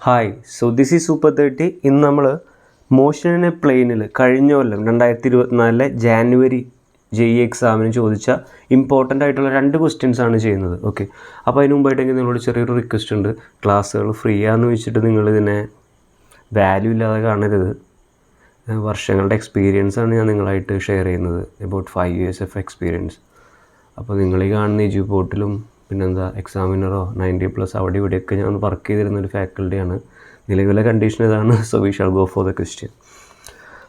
Hi, so this is super 30. ഇന്ന് നമ്മൾ motion in A പ്ലെയിനിൽ കഴിഞ്ഞ കൊല്ലം 2024 ജാനുവരി JEE എക്സാമിന് ചോദിച്ച ഇമ്പോർട്ടൻ്റ് ആയിട്ടുള്ള 2 ക്വസ്റ്റ്യൻസ് ആണ് ചെയ്യുന്നത്. ഓക്കെ, അപ്പോൾ അതിന് മുമ്പായിട്ടെങ്കിൽ നിങ്ങളോട് ചെറിയൊരു റിക്വസ്റ്റ് ഉണ്ട്. ക്ലാസ്സുകൾ ഫ്രീ ആണെന്ന് വെച്ചിട്ട് നിങ്ങളിതിനെ വാല്യൂ ഇല്ലാതെ കാണരുത്. വർഷങ്ങളുടെ എക്സ്പീരിയൻസ് ആണ് ഞാൻ നിങ്ങളായിട്ട് ഷെയർ ചെയ്യുന്നത്. About 5 years of experience. അപ്പോൾ നിങ്ങൾ ഈ കാണുന്ന എജു പോർട്ടലും പിന്നെന്താ എക്സാമിനറോ 90+ അവിടെ ഇവിടെയൊക്കെ ഞാൻ വർക്ക് ചെയ്തിരുന്നൊരു ഫാക്കൽറ്റിയാണ്. നിലവിലെ കണ്ടീഷൻ ഇതാണ്. So we shall go for the question.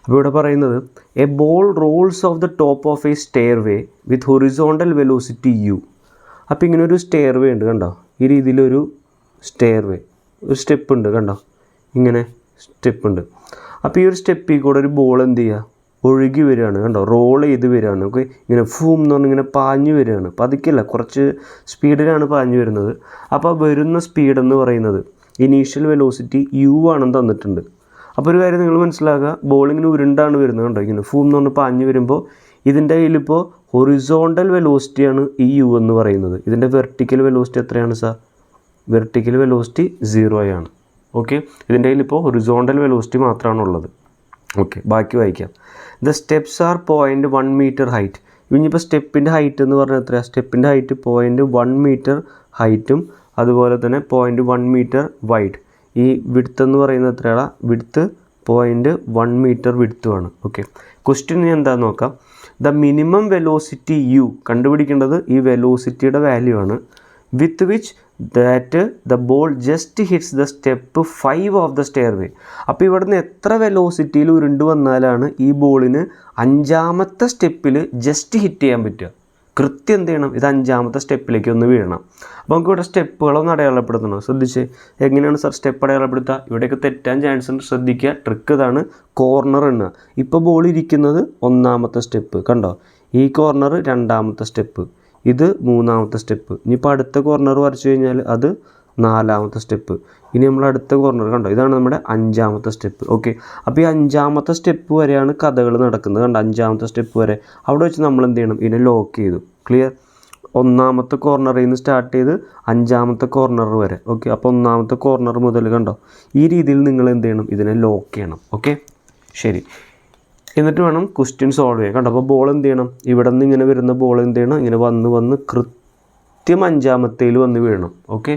അപ്പോൾ ഇവിടെ പറയുന്നത് A ball Rolls of the top of A stair way with horizontal velocity u. അപ്പോൾ ഇങ്ങനെ ഒരു സ്റ്റെയർ വേ ഉണ്ട്, കണ്ടോ? ഈ രീതിയിലൊരു സ്റ്റെയർ വേ, ഒരു സ്റ്റെപ്പ് ഉണ്ട്, കണ്ടോ? ഇങ്ങനെ സ്റ്റെപ്പ് ഉണ്ട്. അപ്പോൾ ഈ ഒരു സ്റ്റെപ്പിൽ കൂടെ ഒരു ബോൾ എന്ത് ചെയ്യുക, ഒഴുകി വരികയാണ്, കണ്ടോ? റോൾ ചെയ്ത് വരികയാണ്. ഓക്കെ, ഇങ്ങനെ ഫൂം എന്ന് പറഞ്ഞാൽ ഇങ്ങനെ പാഞ്ഞു വരികയാണ്. പതുക്കില്ല, കുറച്ച് സ്പീഡിലാണ് പാഞ്ഞു വരുന്നത്. അപ്പോൾ വരുന്ന സ്പീഡ് എന്ന് പറയുന്നത് ഇനീഷ്യൽ വെലോസിറ്റി u ആണെന്ന് തന്നിട്ടുണ്ട്. അപ്പോൾ ഒരു കാര്യം നിങ്ങൾ മനസ്സിലാക്കുക, ബോൾ ഇങ്ങനെ ഉരുണ്ടാണ് വരുന്നത്, കണ്ടോ? ഇങ്ങനെ ഫൂം എന്ന് പറഞ്ഞാൽ പാഞ്ഞു വരുമ്പോൾ ഇതിൻ്റെ കയ്യിലിപ്പോൾ ഹൊറിസോണ്ടൽ വെലോസിറ്റിയാണ് ഈ u എന്ന് പറയുന്നത്. ഇതിൻ്റെ വെർട്ടിക്കൽ വെലോസിറ്റി എത്രയാണ് സാർ? വെർട്ടിക്കൽ വെലോസിറ്റി 0 ആണ്. ഓക്കെ, ഇതിൻ്റെ കയ്യിലിപ്പോൾ ഹൊറിസോണ്ടൽ വെലോസിറ്റി മാത്രമാണുള്ളത്. ഓക്കെ, ബാക്കി വായിക്കാം. The steps are 0.1 meter height. ഇനിയിപ്പോൾ സ്റ്റെപ്പിൻ്റെ ഹൈറ്റ് എന്ന് പറഞ്ഞാൽ എത്രയാണ്? സ്റ്റെപ്പിൻ്റെ ഹൈറ്റ് 0.1 meter ഹൈറ്റും അതുപോലെ തന്നെ 0.1 meter വൈഡ്. ഈ വിഡ്ത്ത് എന്ന് പറയുന്നത് എത്രയാണ്? Width 0.1 meter വിഡ്ത്തുമാണ്. ഓക്കെ, ക്വസ്റ്റ്യൻ എന്താണെന്ന് നോക്കാം. ദ മിനിമം വെലോസിറ്റി u കണ്ടുപിടിക്കേണ്ടത് ഈ വെലോസിറ്റിയുടെ വാല്യൂ ആണ്. With which that the ball just hits the step 5 of the stairway. അപ്പോൾ ഇവിടുന്ന് എത്ര വെലോസിറ്റിയിൽ ഉരുണ്ട് വന്നാലാണ് ഈ ബോളിന് 5ാമത്തെ സ്റ്റെപ്പിൽ ജസ്റ്റ് ഹിറ്റ് ചെയ്യാൻ പറ്റുക? കൃത്യം എന്ത് ചെയ്യണം? ഇത് 5ാമത്തെ സ്റ്റെപ്പിലേക്ക് ഒന്ന് വീഴണം. അപ്പോൾ നമുക്ക് ഇവിടെ സ്റ്റെപ്പുകളൊന്ന് അടയാളപ്പെടുത്തണം. ശ്രദ്ധിച്ച്, എങ്ങനെയാണ് സാർ സ്റ്റെപ്പ് അടയാളപ്പെടുത്തുക? ഇവിടെയൊക്കെ തെറ്റാൻ ചാൻസ് ഉണ്ട്, ശ്രദ്ധിക്കുക. ട്രിക്ക് ഇതാണ്, കോർണർ എണ്ണുക. ഇപ്പോൾ ബോൾ ഇരിക്കുന്നത് 1ാമത്തെ സ്റ്റെപ്പ്, കണ്ടോ? ഈ കോർണർ 2ാമത്തെ സ്റ്റെപ്പ്, ഇത് 3ാമത്തെ സ്റ്റെപ്പ്. ഇനിയിപ്പോൾ അടുത്ത കോർണർ വരച്ചു കഴിഞ്ഞാൽ അത് 4ാമത്തെ സ്റ്റെപ്പ്. ഇനി നമ്മൾ അടുത്ത കോർണർ, കണ്ടോ? ഇതാണ് നമ്മുടെ 5ാമത്തെ സ്റ്റെപ്പ്. ഓക്കെ, അപ്പോൾ ഈ 5ാമത്തെ സ്റ്റെപ്പ് വരെയാണ് കഥകൾ നടക്കുന്നത്, കണ്ടോ? 5ാമത്തെ സ്റ്റെപ്പ് വരെ അവിടെ വെച്ച് നമ്മൾ എന്ത് ചെയ്യണം? ഇതിനെ ലോക്ക് ചെയ്തു. ക്ലിയർ? 1ാമത്തെ കോർണറിൽ നിന്ന് സ്റ്റാർട്ട് ചെയ്ത് 5ാമത്തെ കോർണർ വരെ. ഓക്കെ, അപ്പോൾ 1ാമത്തെ കോർണർ മുതൽ, കണ്ടോ? ഈ രീതിയിൽ നിങ്ങൾ എന്ത് ചെയ്യണം? ഇതിനെ ലോക്ക് ചെയ്യണം. ഓക്കെ, ശരി. എന്നിട്ട് വേണം ക്വസ്റ്റ്യൻ സോൾവ് ചെയ്യാൻ. കണ്ടോ? അപ്പോൾ ബോൾ എന്ത് ചെയ്യണം? ഇവിടെ നിന്ന് ഇങ്ങനെ വരുന്ന ബോൾ എന്ത് ചെയ്യണം? ഇങ്ങനെ വന്ന് കൃത്യം 5ാമത്തേൽ വന്ന് വീഴണം. ഓക്കെ,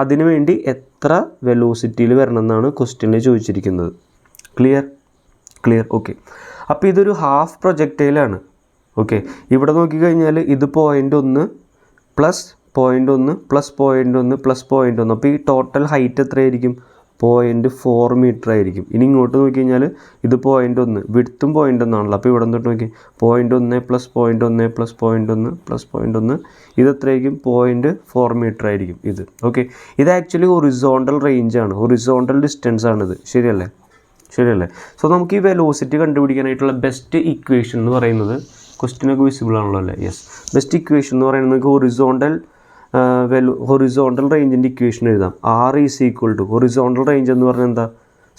അതിനു വേണ്ടി എത്ര വെലോസിറ്റിയിൽ വരണം എന്നാണ് ക്വസ്റ്റ്യനിൽ ചോദിച്ചിരിക്കുന്നത്. ക്ലിയർ. ഓക്കെ, അപ്പോൾ ഇതൊരു ഹാഫ് പ്രൊജക്റ്റൈലാണ്. ഓക്കെ, ഇവിടെ നോക്കിക്കഴിഞ്ഞാൽ ഇത് 0.1 പ്ലസ് 0.1 പ്ലസ് 0.1 പ്ലസ് 0.1. അപ്പോൾ ഈ ടോട്ടൽ ഹൈറ്റ് എത്രയായിരിക്കും? 0.4 meter ആയിരിക്കും. ഇനി ഇങ്ങോട്ട് നോക്കിക്കഴിഞ്ഞാൽ ഇത് 0.1, വിഡ്ത്തും 0.1 ആണല്ലോ. അപ്പോൾ ഇവിടെ തൊട്ട് നോക്കി 0.1 പ്ലസ് 0.1 പ്ലസ് 0.1 പ്ലസ് 0.1, ഇത് എത്രയായിരിക്കും? 0.4 meter ആയിരിക്കും ഇത്. ഓക്കെ, ഇത് ആക്ച്വലി ഹൊറിസോണ്ടൽ റേഞ്ചാണ്, ഹൊറിസോണ്ടൽ ഡിസ്റ്റൻസ് ആണിത്. ശരിയല്ലേ? സോ നമുക്ക് ഈ വെലോസിറ്റി കണ്ടുപിടിക്കാനായിട്ടുള്ള ബെസ്റ്റ് ഇക്വേഷൻ എന്ന് പറയുന്നത്, ക്വസ്റ്റ്യനൊക്കെ വിസിബിൾ ആണല്ലോ അല്ലേ? യെസ്, ബെസ്റ്റ് ഇക്വേഷൻ എന്ന് പറയുന്നത് നമുക്ക് ഹൊറിസോണ്ടൽ റേഞ്ചിൻ്റെ ഇക്വേഷൻ എഴുതാം. R is equal to horizontal range എന്ന് പറഞ്ഞാൽ എന്താ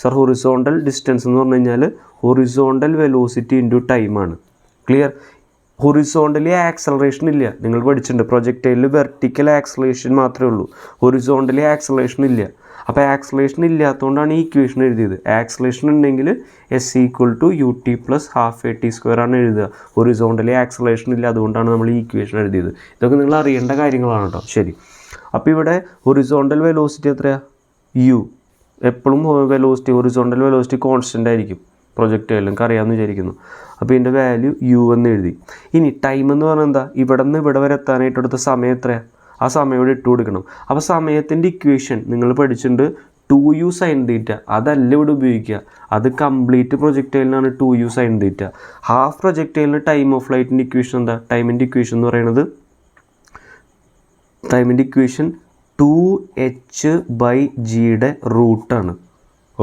സാർ? ഹൊറിസോണ്ടൽ ഡിസ്റ്റൻസ് എന്ന് പറഞ്ഞു കഴിഞ്ഞാൽ ഹൊറിസോണ്ടൽ വെലോസിറ്റി ഇൻറ്റു ടൈമാണ്. ക്ലിയർ? ഹൊറിസോണ്ടലി ആക്സലറേഷൻ ഇല്ല, നിങ്ങൾ പഠിച്ചിട്ടുണ്ട്. പ്രൊജക്റ്റൈലിൽ വെർട്ടിക്കൽ ആക്സലറേഷൻ മാത്രമേ ഉള്ളൂ, ഹൊറിസോണ്ടലി ആക്സലറേഷൻ ഇല്ല. അപ്പോൾ ആക്സലറേഷൻ ഇല്ലാത്തതുകൊണ്ടാണ് ഈ ഇക്വേഷൻ എഴുതിയത്. ആക്സലറേഷൻ ഉണ്ടെങ്കിൽ S equal to ut plus ½ at² ആണ് എഴുതുക. ഹൊറിസോണ്ടലി ആക്സലറേഷൻ ഇല്ല, അതുകൊണ്ടാണ് നമ്മൾ ഈ ഇക്വേഷൻ എഴുതിയത്. ഇതൊക്കെ നിങ്ങൾ അറിയേണ്ട കാര്യങ്ങളാണ് കേട്ടോ. ശരി, അപ്പോൾ ഇവിടെ ഹൊറിസോണ്ടൽ വെലോസിറ്റി എത്രയാണ്? u. എപ്പോഴും ഹൊറിസോണ്ടൽ വെലോസിറ്റി കോൺസ്റ്റൻ്റ് ആയിരിക്കും പ്രൊജക്റ്റൈൽ, നിങ്ങൾക്ക് അറിയാമെന്ന് വിചാരിക്കുന്നു. അപ്പോൾ ഇതിൻ്റെ വാല്യൂ u എന്ന് എഴുതി. ഇനി ടൈം എന്ന് പറഞ്ഞാൽ എന്താ? ഇവിടെ നിന്ന് ഇവിടെ വരെ എത്താനായിട്ട് എടുത്ത സമയം എത്രയാണ്? ആ സമയം ഇവിടെ ഇട്ട് കൊടുക്കണം. അപ്പോൾ സമയത്തിൻ്റെ ഇക്വേഷൻ നിങ്ങൾ പഠിച്ചിട്ടുണ്ട്, 2u sin θ. അതല്ല ഇവിടെ ഉപയോഗിക്കുക, അത് കംപ്ലീറ്റ് പ്രൊജക്റ്റൈലിനാണ് 2u sin θ. ഹാഫ് പ്രൊജക്റ്റൈലിന് ടൈം ഓഫ് ഫ്ലൈറ്റിൻ്റെ ഇക്വേഷൻ എന്താ? ടൈമിൻ്റെ ഇക്വേഷൻ എന്ന് പറയുന്നത്, ടൈമിൻ്റെ ഇക്വേഷൻ 2h/g റൂട്ടാണ്.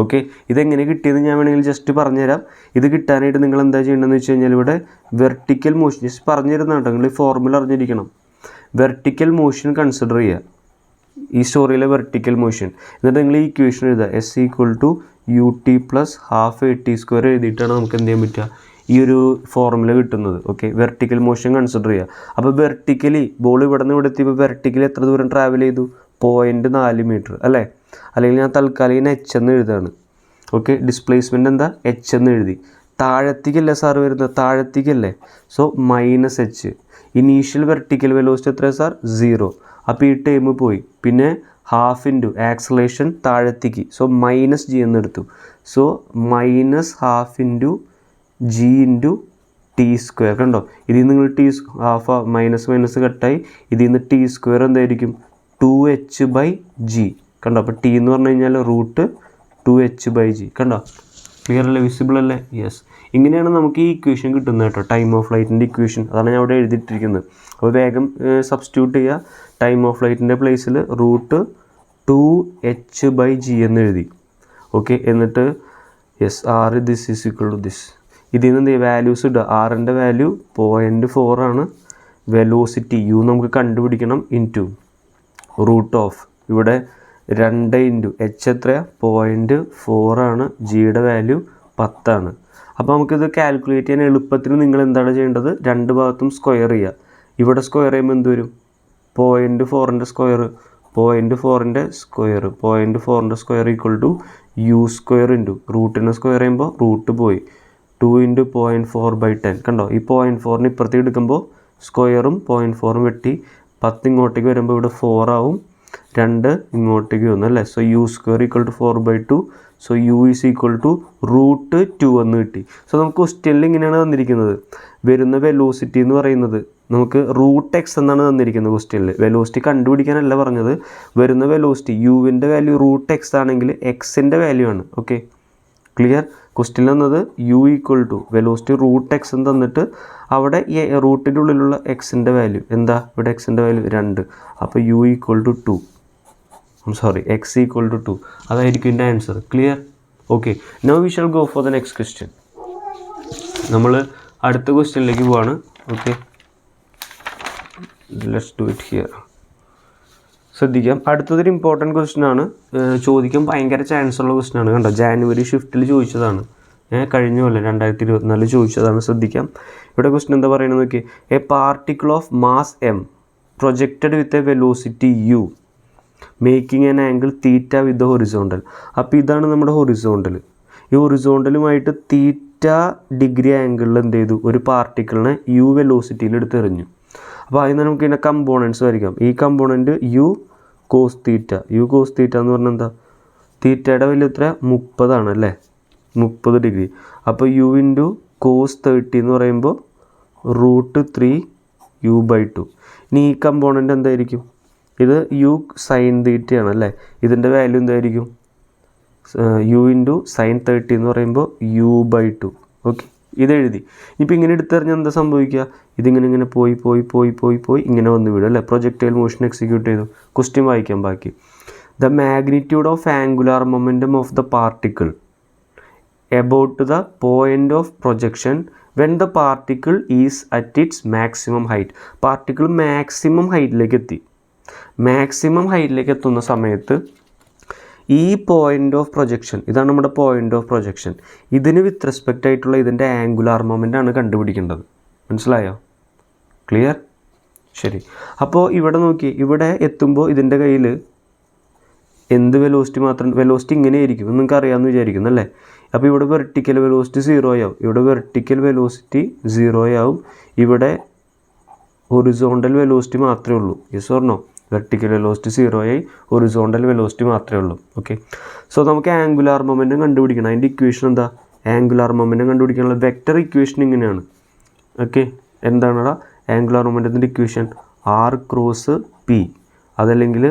ഓക്കെ, ഇതെങ്ങനെ കിട്ടിയെന്ന് ഞാൻ വേണമെങ്കിൽ ജസ്റ്റ് പറഞ്ഞുതരാം. ഇത് കിട്ടാനായിട്ട് നിങ്ങൾ എന്താ ചെയ്യേണ്ടതെന്ന് വെച്ച് കഴിഞ്ഞാൽ ഇവിടെ വെർട്ടിക്കൽ മോഷൻ ജസ്റ്റ് പറഞ്ഞിരുന്നാട്ടോ, നിങ്ങൾ ഈ ഫോർമുല അറിഞ്ഞിരിക്കണം. വെർട്ടിക്കൽ മോഷൻ കൺസിഡർ ചെയ്യുക, ഈ സ്റ്റോറിയിലെ വെർട്ടിക്കൽ മോഷൻ. എന്നിട്ട് നിങ്ങൾ ഈ ഇക്വേഷൻ എഴുതുക, S equal to ut plus ½ at² എഴുതിയിട്ടാണ് നമുക്ക് എന്ത് ചെയ്യാൻ പറ്റുക? ഈ ഒരു ഫോർമുല കിട്ടുന്നത്. ഓക്കെ, വെർട്ടിക്കൽ മോഷൻ കൺസിഡർ ചെയ്യുക. അപ്പോൾ വെർട്ടിക്കലി ബോൾ ഇവിടെ നിന്ന് ഇവിടെ എത്തിയപ്പോൾ വെർട്ടിക്കലി എത്ര ദൂരം ട്രാവൽ ചെയ്തു? 0.4 meter അല്ലേ? അല്ലെങ്കിൽ ഞാൻ തൽക്കാലം എച്ച് എന്ന് എഴുതാണ്. ഓക്കെ, ഡിസ്പ്ലേസ്മെൻറ്റ് എന്താ എച്ച് എന്ന് എഴുതി. താഴത്തേക്കല്ലേ സാർ വരുന്നത്, താഴത്തേക്കല്ലേ, so minus H. Initial vertical velocity എത്രയാണ് സാർ, 0. അപ്പോൾ ഈ ടൈം പോയി. പിന്നെ ഹാഫ് ഇൻറ്റു ആക്സലേഷൻ താഴത്തേക്ക്, സോ മൈനസ് ജി എന്ന് എടുത്തു. So minus half into G into T square. കണ്ടോ, ഇതിൽ നിന്ന് നിങ്ങൾ ടി ഹാഫ് മൈനസ് കട്ടായി. ഇതിൽ നിന്ന് ടി സ്ക്വയർ എന്തായിരിക്കും, 2h/g. കണ്ടോ, അപ്പോൾ ടി എന്ന് പറഞ്ഞു കഴിഞ്ഞാൽ √2h/g. കണ്ടോ, ക്ലിയർ അല്ലേ, വിസിബിൾ അല്ലേ? യെസ്. ഇങ്ങനെയാണ് നമുക്ക് ഈ ഇക്വേഷൻ കിട്ടുന്നത് കേട്ടോ, ടൈം ഓഫ് ഫ്ലൈറ്റിൻ്റെ ഇക്വേഷൻ. അതാണ് ഞാൻ അവിടെ എഴുതിയിട്ടിരിക്കുന്നത്. അപ്പോൾ വേഗം സബ്സ്റ്റിറ്റ്യൂട്ട് ചെയ്യുക. ടൈം ഓഫ് ഫ്ലൈറ്റിൻ്റെ പ്ലേസിൽ √2h/g എന്ന് എഴുതി. ഓക്കെ, എന്നിട്ട് yes r this is equal to this. ഇതിൽ നിന്ന് വാല്യൂസ് ഇടുക. ആറിൻ്റെ വാല്യൂ 0.4 ആണ്. വെലോസിറ്റി u നമുക്ക് കണ്ടുപിടിക്കണം. ഇൻറ്റു റൂട്ട് ഓഫ് ഇവിടെ 2 ഇൻറ്റു h എത്രയാണ്, 0.4 ആണ്. ജിയുടെ വാല്യൂ 10 ആണ്. അപ്പോൾ നമുക്കിത് കാൽക്കുലേറ്റ് ചെയ്യാൻ എളുപ്പത്തിന് നിങ്ങൾ എന്താണ് ചെയ്യേണ്ടത്, രണ്ട് ഭാഗത്തും സ്ക്വയർ ചെയ്യുക. ഇവിടെ സ്ക്വയർ ചെയ്യുമ്പോൾ എന്ത് വരും, 0.4ൻ്റെ സ്ക്വയർ, 0.4ൻ്റെ സ്ക്വയർ, 0.4ൻ്റെ square equal to u square into റൂട്ടിനെ സ്ക്വയർ ചെയ്യുമ്പോൾ റൂട്ട് പോയി 2 ഇൻറ്റു 0.4/10. കണ്ടോ, ഈ 0.4ന് ഇപ്പുറത്തേക്ക് എടുക്കുമ്പോൾ സ്ക്വയറും 0.4ഉം വെട്ടി 10 ഇങ്ങോട്ടേക്ക് വരുമ്പോൾ ഇവിടെ 4 ആവും, 2 ഇങ്ങോട്ടേക്ക് വന്നു അല്ലേ. So u square equal to 4/2. So u is equal to √2 എന്ന് കിട്ടി. സോ നമുക്ക് ക്വസ്റ്റ്യനിൽ ഇങ്ങനെയാണ് തന്നിരിക്കുന്നത്. വരുന്ന വെലോസിറ്റി എന്ന് പറയുന്നത് നമുക്ക് √x എന്നാണ് തന്നിരിക്കുന്നത് ക്വസ്റ്റ്യനിൽ. വെലോസിറ്റി കണ്ടുപിടിക്കാനല്ല പറഞ്ഞത്. വരുന്ന വെലോസിറ്റി യുവിൻ്റെ വാല്യൂ √x ആണെങ്കിൽ എക്സിൻ്റെ വാല്യൂ ആണ്. Okay, clear. ക്വസ്റ്റ്യൻ തന്നത് u equal to velocity √x എന്ന് തന്നിട്ട് അവിടെ ഈ റൂട്ടിൻ്റെ ഉള്ളിലുള്ള എക്സിൻ്റെ വാല്യൂ എന്താ, ഇവിടെ എക്സിൻ്റെ വാല്യൂ 2. അപ്പോൾ u equal to 2, x equal to 2. അതായിരിക്കും എൻ്റെ answer. Clear? Okay, now we shall go for the next question. നമ്മൾ അടുത്ത ക്വസ്റ്റ്യനിലേക്ക് പോവാണ്. ഓക്കെ, ലെറ്റ്സ് ഡു ഇറ്റ് ഹിയർ. ശ്രദ്ധിക്കാം, അടുത്തതൊരു ഇമ്പോർട്ടൻറ്റ് ക്വസ്റ്റ്യൻ ആണ്. ചോദിക്കാൻ ഭയങ്കര ചാൻസ് ഉള്ള ക്വസ്റ്റ്യൻ ആണ്. കണ്ടോ, ജാനുവരി ഷിഫ്റ്റിൽ ചോദിച്ചതാണ്. കഴിഞ്ഞ കൊല്ലം 2024 ചോദിച്ചതാണ്. ശ്രദ്ധിക്കാം, ഇവിടെ ക്വസ്റ്റ്യൻ എന്താ പറയുന്നത് നോക്കി. A particle of mass m projected with a velocity u making an angle theta with the horizontal. അപ്പോൾ ഇതാണ് നമ്മുടെ ഹൊറിസോണ്ടൽ. ഈ ഹൊറിസോണ്ടലുമായിട്ട് തീറ്റ ഡിഗ്രി ആംഗിളിൽ എന്ത് ചെയ്തു, ഒരു പാർട്ടിക്കിളിനെ u വെലോസിറ്റിയിൽ എടുത്തെറിഞ്ഞു. അപ്പോൾ അതിന് നമുക്ക് ഇതിൻ്റെ കമ്പോണൻസ് വരയ്ക്കാം. ഈ component u cos theta. u cos theta എന്ന് പറഞ്ഞാൽ എന്താ, തീറ്റയുടെ വലിയ എത്ര 30 ആണ് അല്ലേ, 30 ഡിഗ്രി. അപ്പോൾ u ഇൻറ്റു കോസ് 30 എന്ന് പറയുമ്പോൾ √3u/2. ഇനി ഈ കമ്പോണൻ്റ് എന്തായിരിക്കും, ഇത് u സൈൻ തീറ്റയാണ് അല്ലേ, ഇതിൻ്റെ വാല്യൂ എന്തായിരിക്കും, u ഇൻറ്റു സൈൻ 30 എന്ന് പറയുമ്പോൾ u/2. ഓക്കെ, ഇതെഴുതി. ഇപ്പോൾ ഇങ്ങനെ എടുത്തെറിഞ്ഞാൽ എന്താ സംഭവിക്കുക, ഇതിങ്ങനെ പോയി ഇങ്ങനെ വന്ന് വീഴും അല്ലേ. പ്രൊജക്റ്റൈൽ മോഷൻ എക്സിക്യൂട്ട് ചെയ്തു. ക്വസ്റ്റ്യൻ വായിക്കാം ബാക്കി. The magnitude of angular momentum of the particle about the point of projection when the particle is at its maximum height. Particle maximum ഹൈറ്റിലേക്ക് എത്തി. മാക്സിമം ഹൈറ്റിലേക്ക് എത്തുന്ന സമയത്ത് ഈ പോയിൻ്റ് ഓഫ് പ്രൊജക്ഷൻ, ഇതാണ് നമ്മുടെ പോയിൻ്റ് ഓഫ് പ്രൊജക്ഷൻ, ഇതിന് വിത്ത് റെസ്പെക്റ്റ് ആയിട്ടുള്ള ഇതിൻ്റെ ആംഗുലാർ മൊമെൻ്റ് ആണ് കണ്ടുപിടിക്കേണ്ടത്. മനസ്സിലായോ? ക്ലിയർ? ശരി. അപ്പോൾ ഇവിടെ നോക്കി, ഇവിടെ എത്തുമ്പോൾ ഇതിൻ്റെ കയ്യിൽ എന്ത് വെലോസിറ്റി ഇങ്ങനെയായിരിക്കും നിങ്ങൾക്ക് അറിയാമെന്ന് വിചാരിക്കുന്നു അല്ലേ. അപ്പോൾ ഇവിടെ വെർട്ടിക്കൽ വെലോസിറ്റി 0 ആവും, ഇവിടെ വെർട്ടിക്കൽ വെലോസിറ്റി 0 ആവും, ഇവിടെ ഹൊറിസോണ്ടൽ വെലോസിറ്റി മാത്രമേ ഉള്ളൂ. Yes or no? Vertical velocity 0 ആയി, ഹൊറിസോണ്ടൽ വെലോസിറ്റി മാത്രമേ ഉള്ളൂ. ഓക്കെ, സോ നമുക്ക് ആംഗുലാർ മൊമെൻറ്റം കണ്ടുപിടിക്കണം. അതിൻ്റെ ഇക്വേഷൻ എന്താ, ആംഗുലാർ മൊമെൻറ്റം കണ്ടുപിടിക്കാനുള്ള വെക്റ്റർ ഇക്വേഷൻ ഇങ്ങനെയാണ്. ഓക്കെ, എന്താണ് ആംഗുലാർ മൊമെൻറ്റത്തിൻ്റെ ഇക്വേഷൻ, r ക്രോസ് p അതല്ലെങ്കിൽ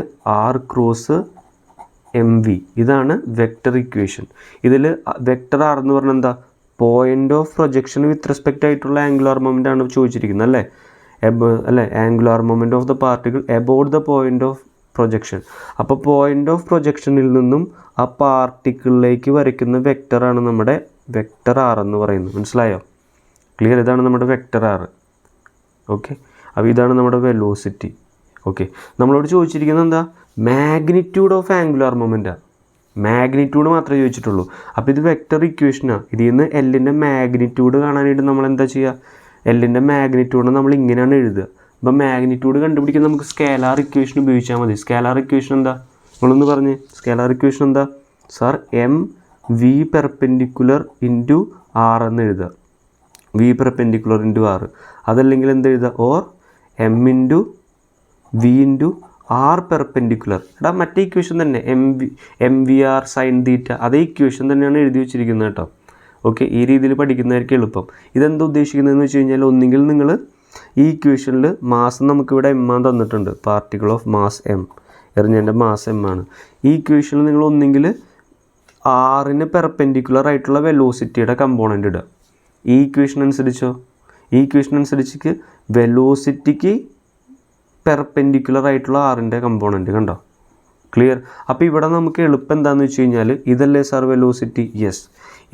r ക്രോസ് mv. ഇതാണ് വെക്റ്റർ ഇക്വേഷൻ. ഇതിൽ വെക്റ്റർ r എന്ന് പറഞ്ഞാൽ എന്താ, point of projection with respect ആയിട്ടുള്ള ആംഗുലാർ മൊമെൻ്റ് ആണ് ചോദിച്ചിരിക്കുന്നത് അല്ലേ. അല്ലേ, angular moment of the particle about the point of projection. അപ്പോൾ പോയിൻ്റ് ഓഫ് പ്രൊജക്ഷനിൽ നിന്നും ആ പാർട്ടിക്കിളിലേക്ക് വരയ്ക്കുന്ന വെക്റ്ററാണ് നമ്മുടെ വെക്റ്റർ r എന്ന് പറയുന്നത്. മനസ്സിലായോ? ക്ലിയർ? ഇതാണ് നമ്മുടെ വെക്റ്റർ r. ഓക്കെ, അപ്പോൾ ഇതാണ് നമ്മുടെ വെലോസിറ്റി. ഓക്കെ, നമ്മളോട് ചോദിച്ചിരിക്കുന്നത് എന്താ, മാഗ്നിറ്റ്യൂഡ് ഓഫ് ആംഗുലാർ മൊമെൻറ്റാണ്. മാഗ്നിറ്റ്യൂഡ് മാത്രമേ ചോദിച്ചിട്ടുള്ളൂ. അപ്പോൾ ഇത് വെക്റ്റർ ഇക്വേഷനാണ്. ഇതിൽ നിന്ന് എല്ലിൻ്റെ മാഗ്നിറ്റ്യൂഡ് കാണാനായിട്ട് നമ്മൾ എന്താ ചെയ്യുക, എല്ലിൻ്റെ മാഗ്നിറ്റ്യൂഡ് നമ്മൾ ഇങ്ങനെയാണ് എഴുതുക. അപ്പോൾ മാഗ്നിറ്റ്യൂഡ് കണ്ടുപിടിക്കാൻ നമുക്ക് സ്കേലാർ ഇക്വേഷൻ ഉപയോഗിച്ചാൽ മതി. സ്കേലാർ ഇക്വേഷൻ എന്താ, നിങ്ങളൊന്ന് പറഞ്ഞ് സ്കേലാർ ഇക്വേഷൻ എന്താ sir M V perpendicular into R എന്ന് എഴുതുക. V perpendicular into R. അതല്ലെങ്കിൽ എന്ത് എഴുതുക or M into V into R perpendicular. എടാ മറ്റേ ഇക്വേഷൻ തന്നെ M V R sine theta അതേ ഇക്വേഷൻ തന്നെയാണ് എഴുതി വെച്ചിരിക്കുന്നത് കേട്ടോ. ഓക്കെ, ഈ രീതിയിൽ പഠിക്കുന്നതായിരിക്കും എളുപ്പം. ഇതെന്താ ഉദ്ദേശിക്കുന്നതെന്ന് വെച്ച് കഴിഞ്ഞാൽ ഒന്നുകിൽ നിങ്ങൾ ഈ ഇക്വേഷനിൽ മാസ് നമുക്കിവിടെ എം ആണ് തന്നിട്ടുണ്ട്, പാർട്ടിക്കിൾ ഓഫ് മാസ് എം, എറിഞ്ഞതിൻ്റെ മാസ് എം ആണ്. ഈ ഇക്വേഷനിൽ നിങ്ങൾ ഒന്നെങ്കിൽ ആറിന് പെർപെൻഡിക്കുലർ ആയിട്ടുള്ള വെലോസിറ്റിയുടെ കമ്പോണൻ്റ് ഇടുക. ഈ ഇക്വേഷൻ അനുസരിച്ചോ, ഈ ഇക്വേഷൻ അനുസരിച്ച് വെലോസിറ്റിക്ക് പെർപെൻഡിക്കുലർ ആയിട്ടുള്ള ആറിൻ്റെ കമ്പോണൻ്റ് കണ്ടോ, ക്ലിയർ. അപ്പോൾ ഇവിടെ നമുക്ക് എളുപ്പം എന്താണെന്ന് വെച്ച് കഴിഞ്ഞാൽ ഇതല്ലേ സാർ വെലോസിറ്റി, യെസ്.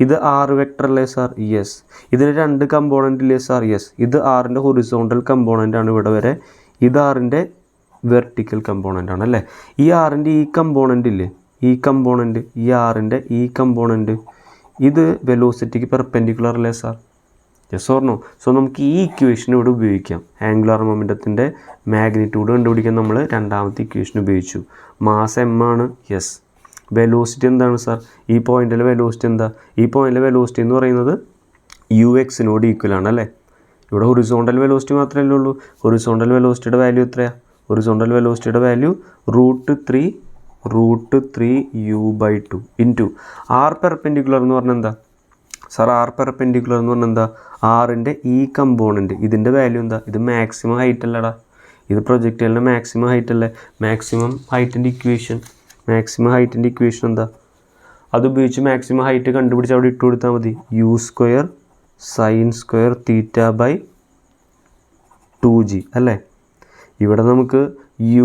ഇത് ആർ വെക്ടർ അല്ലേ സാർ, യെസ്. ഇതിന് 2 കമ്പോണൻ്റ് ഇല്ലേ സാർ, യെസ്. ഇത് ആറിൻ്റെ ഹൊറിസോണ്ടൽ കമ്പോണൻ്റ് ആണ് ഇവിടെ വരെ, ഇത് ആറിൻ്റെ വെർട്ടിക്കൽ കമ്പോണൻ്റ് ആണ് അല്ലേ. ഈ ആറിൻ്റെ ഈ കമ്പോണൻ്റ് ഇല്ലേ, ഈ കമ്പോണൻ്റ്, ഈ ആറിൻ്റെ ഈ കമ്പോണൻ്റ്, ഇത് വെലോസിറ്റിക്ക് പെർപെൻഡിക്കുലർ അല്ലേ sir, yes or no. So നമുക്ക് ഈ ഇക്വേഷൻ ഇവിടെ ഉപയോഗിക്കാം. ആംഗുലാർ മൊമെൻറ്റത്തിൻ്റെ മാഗ്നിറ്റ്യൂഡ് കണ്ടുപിടിക്കാൻ നമ്മൾ രണ്ടാമത്തെ ഇക്വേഷൻ ഉപയോഗിച്ചു. മാസ് എം ആണ്, യെസ്. വെലോസിറ്റി എന്താണ് സാർ, ഈ പോയിൻറ്റിലെ വെലോസിറ്റി എന്താ, ഈ പോയിൻറ്റിലെ വെലോസിറ്റി എന്ന് പറയുന്നത് യു എക്സിനോട് ഈക്വൽ ആണ് അല്ലേ. ഇവിടെ ഹൊറിസോണ്ടൽ വെലോസിറ്റി മാത്രമല്ലേ ഉള്ളൂ. ഹൊറിസോണ്ടൽ വെലോസിറ്റിയുടെ വാല്യൂ എത്രയാണ്, ഹൊറിസോണ്ടൽ വെലോസിറ്റിയുടെ value √3 u/2 into R perpendicular എന്ന് പറഞ്ഞാൽ എന്താ സാർ, ആർ പെർപെൻഡിക്കുലർ എന്ന് പറഞ്ഞാൽ എന്താ, ആറിൻ്റെ ഈ കമ്പോണൻറ്റ് ഇതിൻ്റെ വാല്യൂ എന്താ, ഇത് മാക്സിമം ഹൈറ്റ് അല്ലടാ, ഇത് പ്രൊജക്റ്റൈലിൻ്റെ മാക്സിമം ഹൈറ്റ് അല്ലേ. മാക്സിമം ഹൈറ്റിൻ്റെ ഇക്വേഷൻ എന്താ, അത് ഉപയോഗിച്ച് മാക്സിമം ഹൈറ്റ് കണ്ടുപിടിച്ച് അവിടെ ഇട്ട് കൊടുത്താൽ മതി. u² sin² θ/2g അല്ലേ. ഇവിടെ നമുക്ക്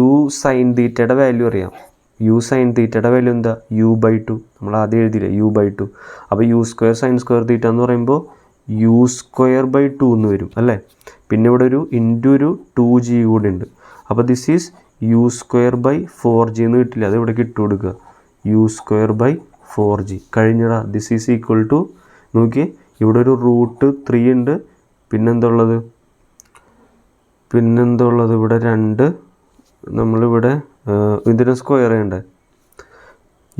u sin തീറ്റയുടെ വാല്യൂ അറിയാം. u sin തീറ്റയുടെ വാല്യൂ എന്താ, u/2. നമ്മൾ ആദ്യം എഴുതിയില്ലേ u/2. അപ്പോൾ u² sin² θ എന്ന് പറയുമ്പോൾ u²/2 എന്ന് വരും അല്ലേ. പിന്നെ ഇവിടെ ഒരു ഇൻറ്റു ഒരു 2g കൂടെ ഉണ്ട്. അപ്പോൾ ദിസ് ഈസ് u²/4g എന്ന് കിട്ടില്ല, അത് ഇവിടെ ഇട്ട് കൊടുക്കുക. u²/4g കഴിഞ്ഞടാ. ദിസ് ഈസ് ഈക്വൽ ടു നോക്കിയേ, ഇവിടെ ഒരു √3 ഉണ്ട്. പിന്നെന്താ ഉള്ളത് ഇവിടെ 2. നമ്മളിവിടെ ഇതിനെ സ്ക്വയർ ചെയ്യണ്ടേ,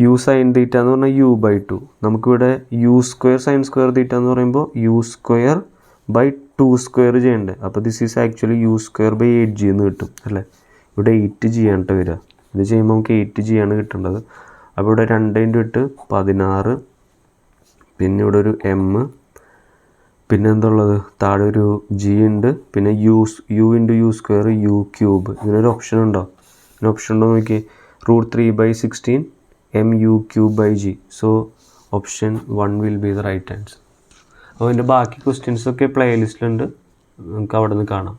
u sin θ എന്ന് പറഞ്ഞാൽ u/2. നമുക്കിവിടെ u² sin² θ എന്ന് പറയുമ്പോൾ u²/2² ചെയ്യണ്ടേ. അപ്പോൾ ദിസ് ഈസ് ആക്ച്വലി u²/8g എന്ന് കിട്ടും അല്ലേ. ഇവിടെ 8g ആണ് വരിക. ഇത് ചെയ്യുമ്പോൾ നമുക്ക് 8g ആണ് കിട്ടേണ്ടത്. അപ്പോൾ ഇവിടെ 2 × 8 16. പിന്നെ ഇവിടെ ഒരു m, പിന്നെ എന്താ ഉള്ളത്, താഴെ ഒരു g ഉണ്ട്. പിന്നെ u × u², ഇങ്ങനൊരു ഓപ്ഷൻ ഉണ്ടോ, ഇങ്ങനെ ഓപ്ഷൻ ഉണ്ടോ നോക്കിയേ. √3/16 mu³ g. So option 1 will be the right answer. അപ്പോൾ അതിൻ്റെ ബാക്കി ക്വസ്റ്റ്യൻസൊക്കെ പ്ലേലിസ്റ്റിലുണ്ട്, നമുക്ക് അവിടെ നിന്ന് കാണാം.